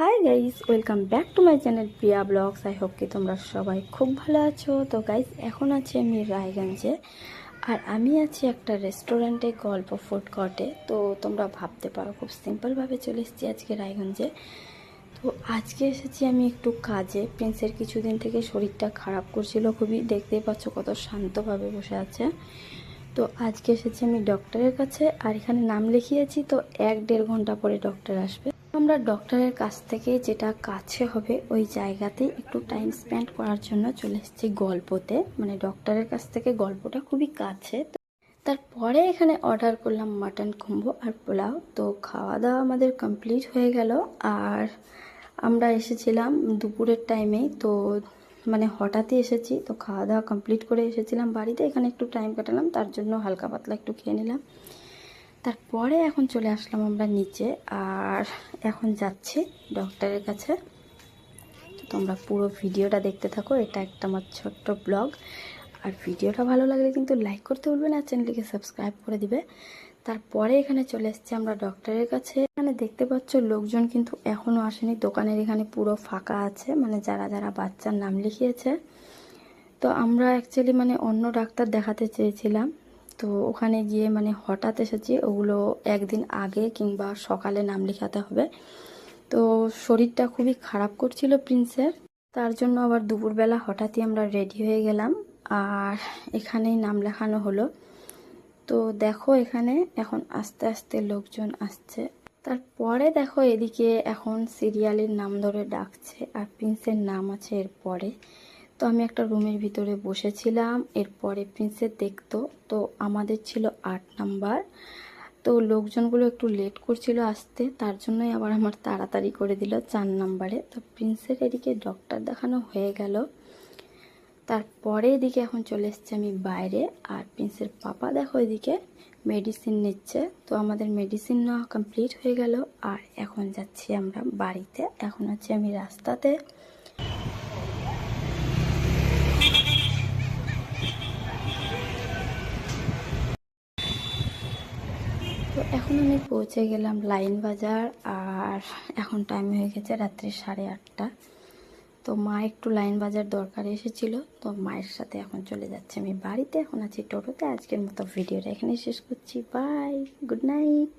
High guys, welcome back to my channel Priya vlogs. I hope কি তোমরা সবাই খুব ভালো আছো। তো গাইস, এখন আছি আমি রায়গঞ্জে, আর আমি আছি একটা রেস্টুরেন্টে, গল্প ফুড কোর্টে। তো তোমরা ভাবতে পারো খুব সিম্পলভাবে চলে এসেছি আজকে রায়গঞ্জে। তো আজকে এসেছি আমি একটু কাজে। প্রিন্সের কিছুদিন থেকে শরীরটা খারাপ করছিল খুবই, দেখতেই পাচ্ছ কত শান্তভাবে বসে আছে। তো আজকে এসেছি আমি ডক্টরের কাছে, আর এখানে নাম লিখিয়েছি। তো 1-1.5 ঘন্টা পরে ডক্টর আসবে। আমরা ডক্টরের কাছ থেকে যেটা কাছে হবে ওই জায়গাতেই একটু টাইম স্পেন্ড করার জন্য চলে এসেছি গল্পতে। মানে ডক্টরের কাছ থেকে গল্পটা খুবই কাছে। তারপরে এখানে অর্ডার করলাম মাটন কুম্বো আর পোলাও। তো খাওয়া দাওয়া আমাদের কমপ্লিট হয়ে গেল, আর আমরা এসেছিলাম দুপুরের টাইমেই। তো মানে হঠাৎই এসেছি, তো খাওয়া দাওয়া কমপ্লিট করে এসেছিলাম বাড়িতে। এখানে একটু টাইম কাটালাম, তার জন্য হালকা পাতলা একটু খেয়ে নিলাম। তারপরে এখন চলে আসলাম আমরা নিচে, আর এখন যাচ্ছি ডক্টরের কাছে। তো তোমরা পুরো ভিডিওটা দেখতে থাকো, এটা একটা আমার ছোট্ট ব্লগ। আর ভিডিওটা ভালো লাগলে কিন্তু লাইক করতে ভুলবে না, চ্যানেলটিকে সাবস্ক্রাইব করে দিবে। তারপরে এখানে চলে এসেছি আমরা ডক্টরের কাছে। এখানে দেখতে পাচ্ছ লোকজন কিন্তু এখনও আসেনি, দোকানের এখানে পুরো ফাঁকা আছে, মানে যারা যারা বাচ্চার নাম লিখিয়েছে। তো আমরা অ্যাকচুয়ালি মানে অন্য ডাক্তার দেখাতে চেয়েছিলাম, তো ওখানে গিয়ে মানে হঠাৎ এসেছি। ওগুলো একদিন আগে কিংবা সকালে নাম লেখাতে হবে। তো শরীরটা খুবই খারাপ করছিল প্রিন্সের, তার জন্য আবার দুপুরবেলা হঠাৎই আমরা রেডি হয়ে গেলাম, আর এখানেই নাম লেখানো হলো। তো দেখো এখানে এখন আস্তে আস্তে লোকজন আসছে। তারপরে দেখো এদিকে এখন সিরিয়ালের নাম ধরে ডাকছে, আর প্রিন্সের নাম আছে এরপরে। তো আমি একটা রুমের ভিতরে বসেছিলাম, এরপরে প্রিন্সের দেখতো। তো আমাদের ছিল 8 নাম্বার। তো লোকজনগুলো একটু লেট করছিল আসতে, তার জন্যই আবার আমার তাড়াতাড়ি করে দিল 4 নাম্বারে। তো প্রিন্সের এদিকে ডক্টর দেখানো হয়ে গেল। তারপরে এদিকে এখন চলে এসেছি আমি বাইরে, আর প্রিন্সের পাপা দেখো এদিকে মেডিসিন নিচ্ছে। তো আমাদের মেডিসিন নেওয়া কমপ্লিট হয়ে গেল, আর এখন যাচ্ছি আমরা বাড়িতে। এখন আছি আমি রাস্তাতে। তো এখন আমি পৌঁছে গেলাম লাইন বাজার, আর এখন টাইম হয়ে গেছে রাত্রি 8:30। তো মা একটু লাইন বাজার দরকারে এসেছিল, তো মায়ের সাথে এখন চলে যাচ্ছে আমি বাড়িতে। এখন আছি টোটোতে। আজকের মতো ভিডিওটা এখানেই শেষ করছি। Bye, good night.